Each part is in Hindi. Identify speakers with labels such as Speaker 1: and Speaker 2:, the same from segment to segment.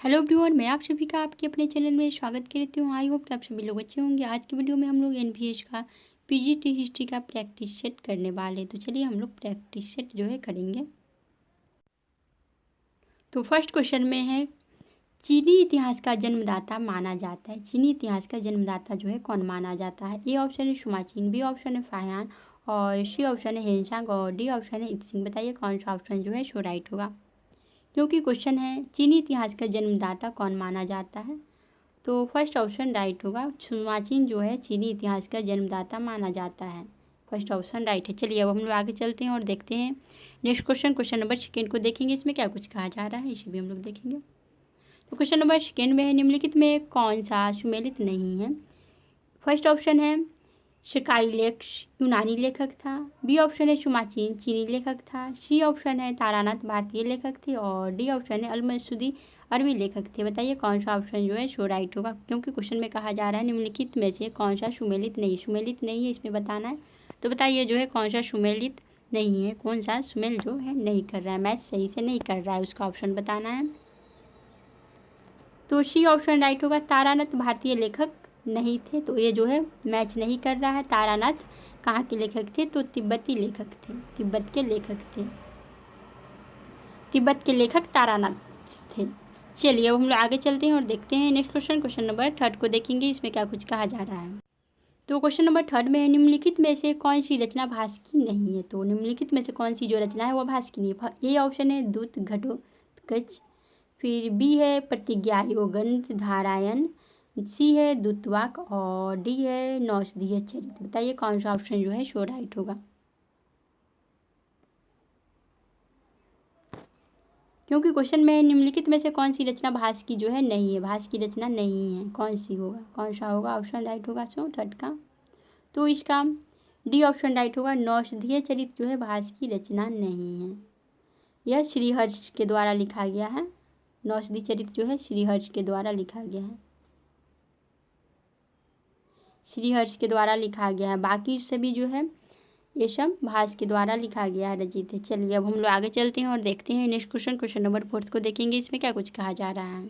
Speaker 1: हेलो एवरीवन, मैं आप सभी का आपके अपने चैनल में स्वागत करती हूँ। आई होप कि आप सभी लोग अच्छे होंगे। आज की वीडियो में हम लोग एनवीएच का पीजीटी हिस्ट्री का प्रैक्टिस सेट करने वाले हैं। तो चलिए हम लोग प्रैक्टिस सेट जो है करेंगे। तो फर्स्ट क्वेश्चन में है, चीनी इतिहास का जन्मदाता माना जाता है। चीनी इतिहास का जन्मदाता जो है कौन माना जाता है? ए ऑप्शन है शुमाचीन, बी ऑप्शन है फाहियान और सी ऑप्शन है हेनसांग और डी ऑप्शन है इत्सिंग। बताइए कौन सा ऑप्शन जो है सो राइट होगा। क्योंकि क्वेश्चन है चीनी इतिहास का जन्मदाता कौन माना जाता है, तो फर्स्ट ऑप्शन राइट होगा। शुमाचीन जो है चीनी इतिहास का जन्मदाता माना जाता है। फर्स्ट ऑप्शन राइट है। चलिए अब हम लोग आगे चलते हैं और देखते हैं next question. Question number second को देखेंगे, इसमें क्या कुछ कहा जा रहा है इसे भी हम लोग देखेंगे। तो क्वेश्चन नंबर सेकेंड में है, निम्नलिखित में कौन सा सुमेलित नहीं है? फर्स्ट ऑप्शन है शकाइलेक्स यूनानी लेखक था, बी ऑप्शन है शुमाचीन चीनी लेखक था, सी ऑप्शन है तारानाथ भारतीय लेखक थे और डी ऑप्शन है अल-मसूदी अरबी लेखक थे। बताइए कौन सा ऑप्शन जो है सो राइट होगा। क्योंकि क्वेश्चन में कहा जा रहा है निम्नलिखित में से कौन सा सुमेलित नहीं है इसमें बताना है। तो बताइए जो है कौन सा सुमेलित नहीं है, कौन सा सुमेल जो है नहीं कर रहा है, मैच सही से नहीं कर रहा है, उसका ऑप्शन बताना है। तो सी ऑप्शन राइट होगा। तारानाथ भारतीय लेखक नहीं थे, तो ये जो है मैच नहीं कर रहा है। तारानाथ कहाँ के लेखक थे? तो तिब्बती लेखक थे, तिब्बत के लेखक थे, तिब्बत के लेखक तारानाथ थे। चलिए अब हम लोग आगे चलते हैं और देखते हैं next question. Question number third को देखेंगे, इसमें क्या कुछ कहा जा रहा है। तो क्वेश्चन नंबर थर्ड में है, निम्नलिखित में से कौन सी रचना भास की नहीं है? तो निम्नलिखित में से कौन सी जो रचना है वो भास की नहीं है। ये ऑप्शन है दूत घटोत्कच, फिर बी है प्रतिज्ञा योगंत धारायण, सी है दूतवाक और डी है नौषधीय चरित। बताइए कौन सा ऑप्शन जो है सो राइट होगा। क्योंकि क्वेश्चन में निम्नलिखित में से कौन सी रचना भास की जो है नहीं है, भास की रचना नहीं है, कौन सी होगा, कौन सा होगा ऑप्शन राइट होगा सो थर्ड का। तो इसका डी ऑप्शन राइट होगा। नौषधीय चरित जो है भास की रचना नहीं है, यह श्रीहर्ष के द्वारा लिखा गया है। नौषधीय चरित जो है श्रीहर्ष के द्वारा लिखा गया है, श्रीहर्ष के द्वारा लिखा गया है। बाकी सभी जो है ये सब भास के द्वारा लिखा गया है, रचित है। चलिए अब हम लोग आगे चलते हैं और देखते हैं next question. Question number fourth को देखेंगे, इसमें क्या कुछ कहा जा रहा है।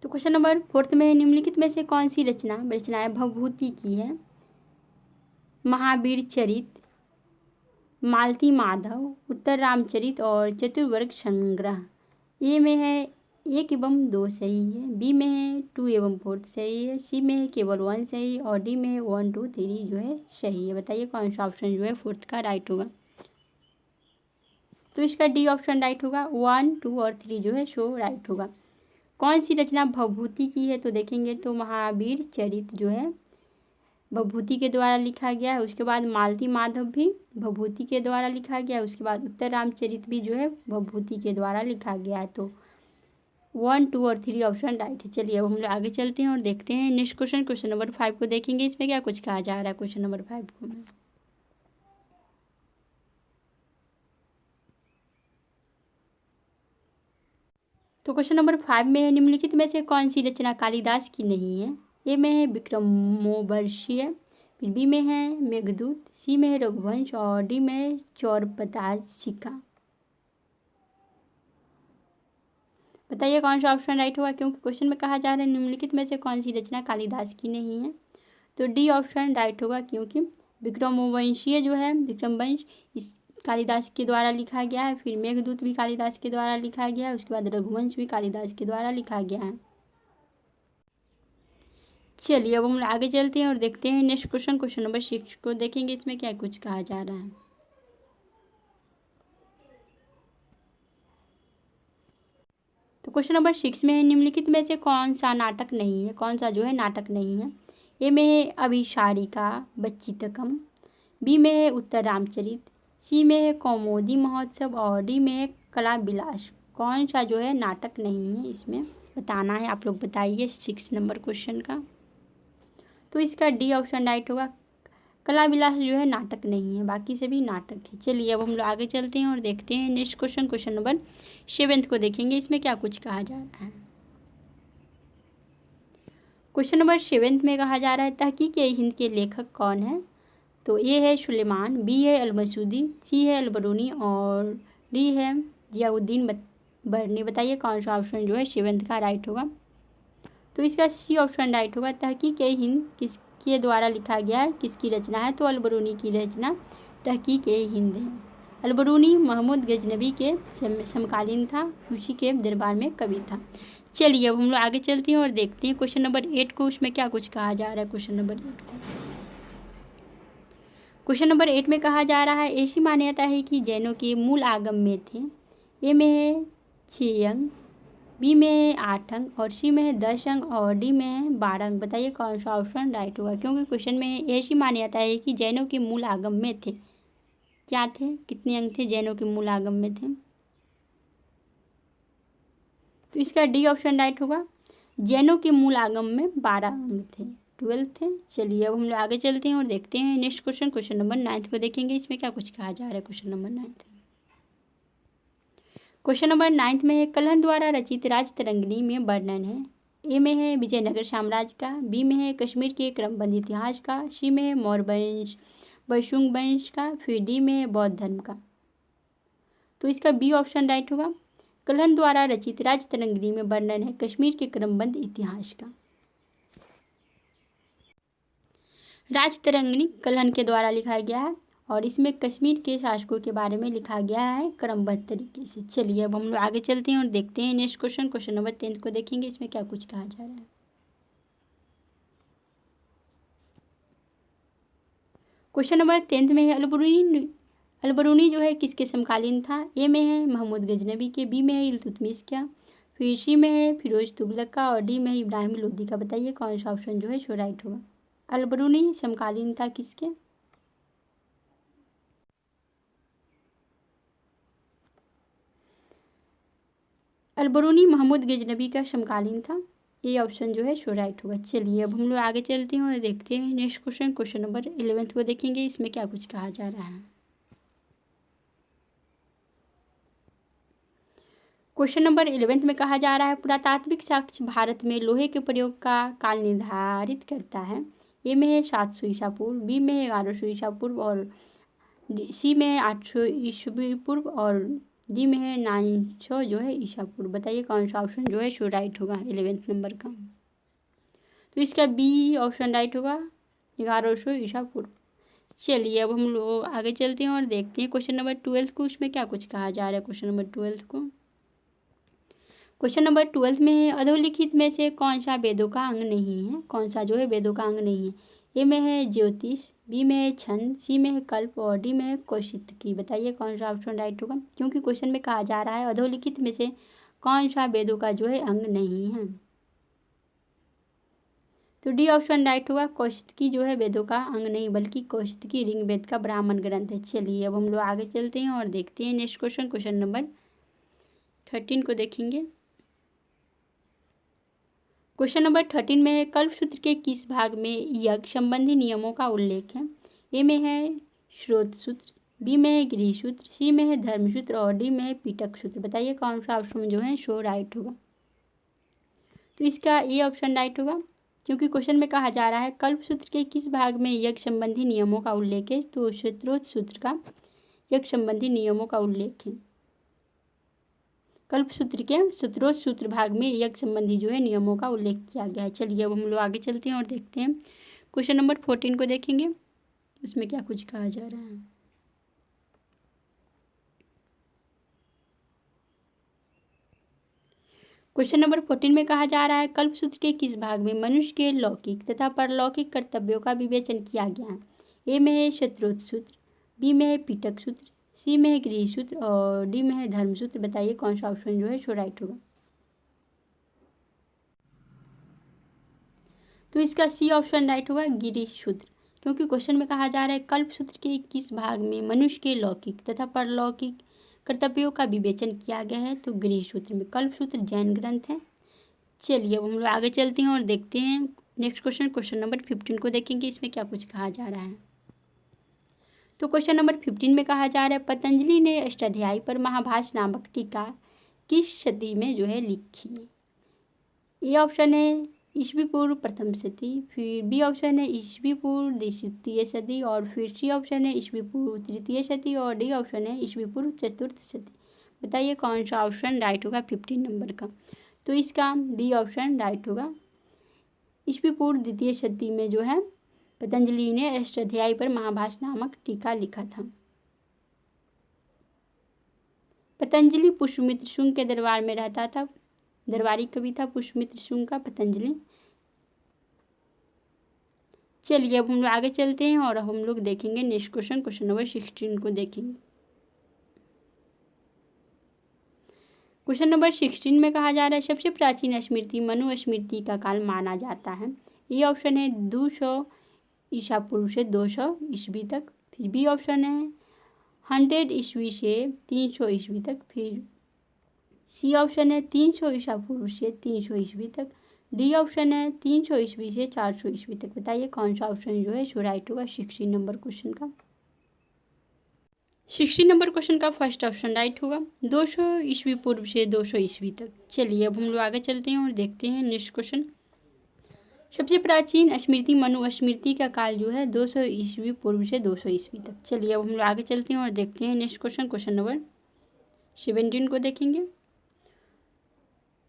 Speaker 1: तो क्वेश्चन नंबर फोर्थ में निम्नलिखित में से कौन सी रचनाएं भवभूति की है? महावीर चरित, मालती माधव, उत्तर रामचरित और चतुर्वर्ग संग्रह। ए में है 1 एवं 2 सही है, बी में है 2 एवं 4 सही है, सी में है केवल 1 सही और डी में है 1 2 3 जो है सही है। बताइए कौन सा ऑप्शन जो है फोर्थ का राइट होगा। तो इसका डी ऑप्शन राइट होगा। 1 2 और 3 जो है सो राइट होगा। कौन सी रचना भवभूति की है? तो देखेंगे तो महावीर चरित जो है भवभूति के द्वारा लिखा गया है। उसके बाद मालती माधव भी भवभूति के द्वारा लिखा गया है। उसके बाद उत्तर रामचरित भी जो है भवभूति के द्वारा लिखा गया है। तो 1 2 और 3 ऑप्शन राइट है। चलिए अब हम लोग आगे चलते हैं और देखते हैं नेक्स्ट क्वेश्चन। क्वेश्चन नंबर 5 को देखेंगे, इसमें क्या कुछ कहा जा रहा है क्वेश्चन नंबर 5 को। तो क्वेश्चन नंबर 5 में है, निम्नलिखित में से कौन सी रचना कालिदास की नहीं है? ए में है विक्रमोर्वशीय, फिर बी में है मेघदूत, सी में है रघुवंश और डी में है चौरपताशिका। बताइए कौन सा ऑप्शन राइट होगा। क्योंकि क्वेश्चन में कहा जा रहा है निम्नलिखित में से कौन सी रचना कालिदास की नहीं है, तो डी ऑप्शन राइट होगा। क्योंकि विक्रमोर्वशीय जो है विक्रमवंश इस कालिदास के द्वारा लिखा गया है, फिर मेघदूत भी कालिदास के द्वारा लिखा गया है, उसके बाद रघुवंश भी कालिदास के द्वारा लिखा गया है। चलिए अब हम आगे चलते हैं और देखते हैं नेक्स्ट क्वेश्चन। क्वेश्चन नंबर 6 को देखेंगे, इसमें क्या कुछ कहा जा रहा है। तो क्वेश्चन नंबर 6 में है, निम्नलिखित में से कौन सा नाटक नहीं है, कौन सा जो है नाटक नहीं है? ए में है अभिसारिका बच्चितकम, बी में है उत्तर रामचरित, सी में है कौमुदी महोत्सव और डी में है कला विलास। कौन सा जो है नाटक नहीं है इसमें बताना है, आप लोग बताइए 6 नंबर क्वेश्चन का। तो इसका डी ऑप्शन राइट होगा। कला विलास जो है नाटक नहीं है, बाकी सभी नाटक है। चलिए अब हम लोग आगे चलते हैं और देखते हैं नेक्स्ट क्वेश्चन। क्वेश्चन नंबर 7 को देखेंगे, इसमें क्या कुछ कहा जा रहा है। क्वेश्चन नंबर 7 में कहा जा रहा है तहकीक ए हिंद के लेखक कौन है। तो ए है सुलेमान, बी है अलमसूदी, सी है अलबरूनी और डी है जियाउद्दीन बरनी। बताइए कौन सा ऑप्शन जो है 7 का राइट होगा। तो इसका सी ऑप्शन राइट होगा। तहकीक ए हिंद किसके द्वारा लिखा गया है, किसकी रचना है। तो अलबरूनी की रचना तहकीक ए हिंद है। अलबरूनी महमूद गजनबी के समकालीन था, उसी के दरबार में कवि था। चलिए अब हम लोग आगे चलते हैं और देखते हैं क्वेश्चन नंबर 8 को, उसमें क्या कुछ कहा जा रहा है। क्वेश्चन नंबर 8 में कहा जा रहा है ऐसी मान्यता है कि जैनों के मूल आगम में थे। ए में है 6 अंक, बी में है 8 अंक और सी में है 10 अंक और डी में है 12 अंक। बताइए कौन सा ऑप्शन राइट होगा, क्योंकि क्वेश्चन में ऐसी मान्यता है कि जैनों के मूल आगम में थे। क्या थे, कितने अंक थे जैनों के मूल आगम में थे। तो इसका डी ऑप्शन राइट होगा। जैनों के मूल आगम में 12 अंक थे, 12 थे। चलिए अब हम लोग आगे चलते हैं और देखते हैं नेक्स्ट क्वेश्चन, क्वेश्चन नंबर 9 को देखेंगे। इसमें क्या कुछ कहा जा रहा है क्वेश्चन नंबर 9 में। क्वेश्चन नंबर 9 में है कल्हण द्वारा रचित राजतरंगिणी में वर्णन है। ए में है विजयनगर साम्राज्य का, बी में है कश्मीर के क्रमबद्ध इतिहास का, सी में है मौर्य वंश वैशुंग वंश का, फिर डी में है बौद्ध धर्म का। तो इसका बी ऑप्शन राइट होगा। कल्हण द्वारा रचित राजतरंगिणी में वर्णन है कश्मीर के क्रमबद्ध इतिहास का। राजतरंगिणी कल्हण के द्वारा लिखा गया है और इसमें कश्मीर के शासकों के बारे में लिखा गया है क्रमबद्ध तरीके से। चलिए अब हम लोग आगे चलते हैं और देखते हैं नेक्स्ट क्वेश्चन, क्वेश्चन नंबर 10 को देखेंगे। इसमें क्या कुछ कहा जा रहा है। क्वेश्चन नंबर 10 में है अलबरूनी जो है किसके समकालीन था। ए में है महमूद गजनबी के, बी में है इल्तुतमिश का, फिर सी में है फिरोज तुगलक का और डी में है इब्राहिम लोदी का। बताइए कौन सा ऑप्शन जो है सो राइट होगा। अलबरूनी समकालीन था किसके। अलबरूनी महमूद गजनबी का समकालीन था। ये ऑप्शन जो है सो राइट होगा। चलिए अब हम लोग आगे चलते हैं और देखते हैं नेक्स्ट क्वेश्चन, क्वेश्चन नंबर 11 को देखेंगे। इसमें क्या कुछ कहा जा रहा है। क्वेश्चन नंबर 11 में कहा जा रहा है पुरातात्विक साक्ष्य भारत में लोहे के प्रयोग का काल निर्धारित करता है। ए में है 700 ईसा पूर्व, बी में है 1100 ईसा पूर्व और सी में है 800 ईस्वी पूर्व और डी में है 900 जो है ईसा पूर्व। बताइए कौन सा ऑप्शन जो है सो राइट होगा 11 नंबर का। तो इसका बी ऑप्शन राइट होगा 1100 ईसा पूर्व। चलिए अब हम लोग आगे चलते हैं और देखते हैं क्वेश्चन नंबर 12 को, उसमें क्या कुछ कहा जा रहा है। क्वेश्चन नंबर 12 को, क्वेश्चन नंबर 12 में है अधोलिखित में से कौन सा वेदों का अंग नहीं है। कौन सा जो है वेदों का अंग नहीं है। ए में है ज्योतिष, बी में है छंद, सी में है कल्प और डी में है कौशिकी। बताइए कौन सा ऑप्शन राइट होगा, क्योंकि क्वेश्चन में कहा जा रहा है अधोलिखित में से कौन सा वेदों का जो है अंग नहीं है। तो डी ऑप्शन राइट होगा। कौशिकी जो है वेदों का अंग नहीं बल्कि कौशिकी ऋग्वेद का ब्राह्मण ग्रंथ है। चलिए अब हम लोग आगे चलते हैं और देखते हैं नेक्स्ट क्वेश्चन, क्वेश्चन नंबर 13 को देखेंगे। क्वेश्चन नंबर 13 में है कल्पसूत्र के किस भाग में यज्ञ संबंधी नियमों का उल्लेख है। ए में है श्रोत सूत्र, बी में है गृह सूत्र, सी में है धर्मसूत्र और डी में है पीटक सूत्र। बताइए कौन सा ऑप्शन जो है सो राइट होगा। तो इसका ए ऑप्शन राइट होगा, क्योंकि क्वेश्चन में कहा जा रहा है कल्पसूत्र के किस भाग में यज्ञ संबंधी नियमों का उल्लेख है। तो श्रोत सूत्र का यज्ञ संबंधी नियमों का उल्लेख है। कल्पसूत्र के स्रोत सूत्र भाग में यज्ञ संबंधी जो है नियमों का उल्लेख किया गया है। चलिए अब हम लोग आगे चलते हैं और देखते हैं क्वेश्चन नंबर 14 को देखेंगे, उसमें क्या कुछ कहा जा रहा है। क्वेश्चन नंबर 14 में कहा जा रहा है कल्पसूत्र के किस भाग में मनुष्य के लौकिक तथा परलौकिक कर्तव्यों का विवेचन किया गया है। ए में है शत्रुत सूत्र, बी में है पीटक सूत्र, सी में है गृह सूत्र और डी में है धर्म सूत्र। बताइए कौन सा ऑप्शन जो है सो राइट होगा। तो इसका सी ऑप्शन राइट होगा गृह सूत्र, क्योंकि क्वेश्चन में कहा जा रहा है कल्पसूत्र के किस भाग में मनुष्य के लौकिक तथा परलौकिक कर्तव्यों का विवेचन किया गया है। तो गृह सूत्र में। कल्पसूत्र जैन ग्रंथ है। चलिए अब हम लोग आगे चलते हैं और देखते हैं नेक्स्ट क्वेश्चन, क्वेश्चन नंबर 15 को देखेंगे। इसमें क्या कुछ कहा जा रहा है। तो क्वेश्चन नंबर 15 में कहा जा रहा है पतंजलि ने अष्टाध्यायी पर महाभाष्य नामक टीका किस सदी में जो है लिखी। ये ऑप्शन है ईस्वी पूर्व प्रथम सदी, फिर बी ऑप्शन है ईस्वी पूर्व द्वितीय सदी, और फिर सी ऑप्शन है ईस्वी पूर्व तृतीय सदी, और डी ऑप्शन है ईस्वी पूर्व चतुर्थ सदी। बताइए कौन सा ऑप्शन राइट होगा 15 नंबर का। तो इसका बी ऑप्शन राइट होगा। ईस्वी पूर्व द्वितीय शताब्दी में जो है पतंजलि ने अष्टाध्यायी पर महाभाष्य नामक टीका लिखा था। पतंजलि पुष्यमित्र शुंग के दरबार में रहता था। दरबारी कवि था पुष्यमित्र शुंग का पतंजलि। चलिए अब हम लोग आगे चलते हैं और हम लोग देखेंगे नेक्स्ट क्वेश्चन, क्वेश्चन नंबर 16 को देखेंगे। क्वेश्चन नंबर 16 में कहा जा रहा है सबसे प्राचीन स्मृति मनु स्मृति का काल माना जाता है। ये ऑप्शन है 200 ईसा पूर्व से 200 ईस्वी तक, फिर बी ऑप्शन है 100 ईस्वी से 300 ईस्वी तक, फिर सी ऑप्शन है 300 ईसा पूर्व से 300 ईस्वी तक, डी ऑप्शन है 300 ईस्वी से 400 ईस्वी तक। बताइए कौन सा ऑप्शन जो है सो राइट होगा 16 नंबर क्वेश्चन का। 60 नंबर क्वेश्चन का फर्स्ट ऑप्शन राइट होगा 200 ईस्वी पूर्व से 200 ईस्वी तक। चलिए अब हम लोग आगे चलते हैं और देखते हैं नेक्स्ट क्वेश्चन। सबसे प्राचीन स्मृति मनु स्मृति का काल जो है 200 ईस्वी पूर्व से 200 ईस्वी तक। चलिए अब हम लोग आगे चलते हैं और देखते हैं नेक्स्ट क्वेश्चन, क्वेश्चन नंबर 17 को देखेंगे।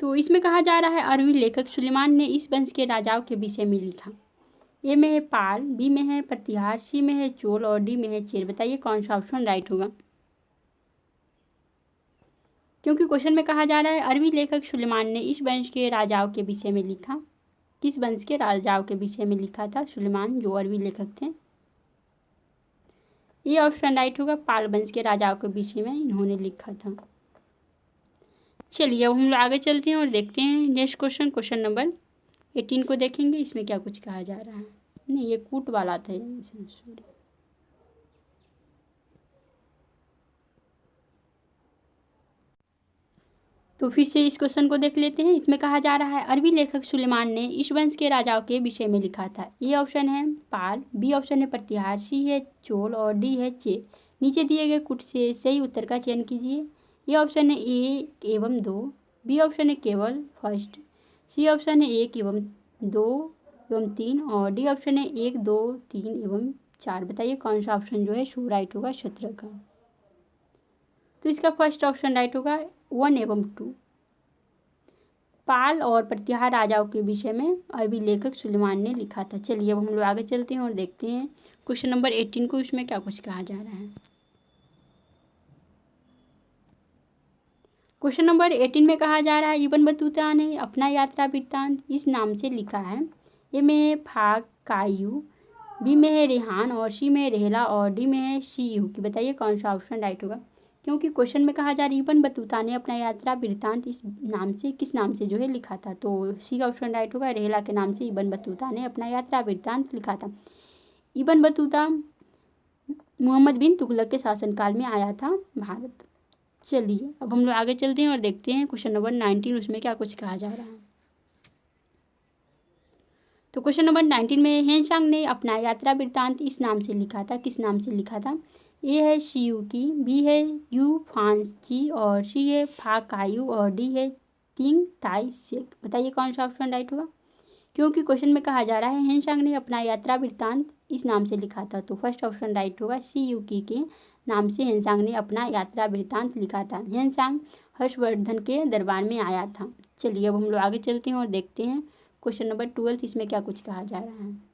Speaker 1: तो इसमें कहा जा रहा है अरबी लेखक सुलेमान ने इस वंश के राजाओं के विषय में लिखा। ए में है पाल, बी में है प्रतिहार, सी में है चोल और डी में है चेर। बताइए कौन सा ऑप्शन राइट होगा। क्योंकि क्वेश्चन में कहा जा रहा है अरबी लेखक सुलेमान ने इस वंश के राजाओं के विषय में लिखा। किस वंश के राजाओं के विषय में लिखा था सुलेमान जो अरबी लेखक थे। ये ऑप्शन राइट होगा, पाल वंश के राजाओं के विषय में इन्होंने लिखा था। चलिए अब हम लोग आगे चलते हैं और देखते हैं नेक्स्ट क्वेश्चन, क्वेश्चन नंबर 18 को देखेंगे। इसमें क्या कुछ कहा जा रहा है। नहीं, ये कूट वाला था, सॉरी। तो फिर से इस क्वेश्चन को देख लेते हैं। इसमें कहा जा रहा है अरबी लेखक सुलेमान ने इस वंश के राजाओं के विषय में लिखा था। ए ऑप्शन है पाल, बी ऑप्शन है प्रतिहार, सी है चोल और डी है चेर। नीचे दिए गए कुट से सही उत्तर का चयन कीजिए। ये ऑप्शन है 1 एवं 2, बी ऑप्शन है केवल फर्स्ट, सी ऑप्शन है 1 एवं 2 एवं 3 और डी ऑप्शन है 1 2 3 एवं 4। बताइए कौन सा ऑप्शन जो है सो राइट होगा 17 का। तो इसका फर्स्ट ऑप्शन राइट होगा 1 एवं 2। पाल और प्रतिहार राजाओं के विषय में अरबी लेखक सुलेमान ने लिखा था। चलिए अब हम लोग आगे चलते हैं और देखते हैं क्वेश्चन नंबर 18 को। इसमें क्या कुछ कहा जा रहा है। क्वेश्चन नंबर 18 में कहा जा रहा है इब्न बतूता ने अपना यात्रा वृत्तांत इस नाम से लिखा है। ए में है फाक कायू, बी में है रेहान और सी में है रेहला और डी में है शी यू की। बताइए कौन सा ऑप्शन राइट होगा। क्योंकि क्वेश्चन में कहा जा रहा है इब्न बतूता ने अपना यात्रा वृत्तांत इस नाम से किस नाम से जो है लिखा था। तो सी का ऑप्शन राइट होगा, रेहला के नाम से इब्न बतूता ने अपना यात्रा वृत्तांत लिखा था। इब्न बतूता मोहम्मद बिन तुगलक के शासनकाल में आया था भारत। चलिए अब हम लोग आगे चलते हैं और देखते हैं क्वेश्चन नंबर 19 उसमें क्या कुछ कहा जा रहा है। तो क्वेश्चन नंबर 19 में हेनसांग ने अपना यात्रा वृत्तांत इस नाम से लिखा था। किस नाम से लिखा था। ए है शियू की, बी है यू फांस जी और सी है फा कायू और डी है तिंग ताई सेक। बताइए कौन सा ऑप्शन राइट होगा। क्योंकि क्वेश्चन में कहा जा रहा है हेनसांग ने अपना यात्रा वृत्तांत इस नाम से लिखा था। तो फर्स्ट ऑप्शन राइट होगा, सी यू की के नाम से हेनसांग ने अपना यात्रा वृत्तांत लिखा था। हेनसांग हर्षवर्धन के दरबार में आया था। चलिए अब हम लोग आगे चलते हैं और देखते हैं क्वेश्चन नंबर 12 इसमें क्या कुछ कहा जा रहा है।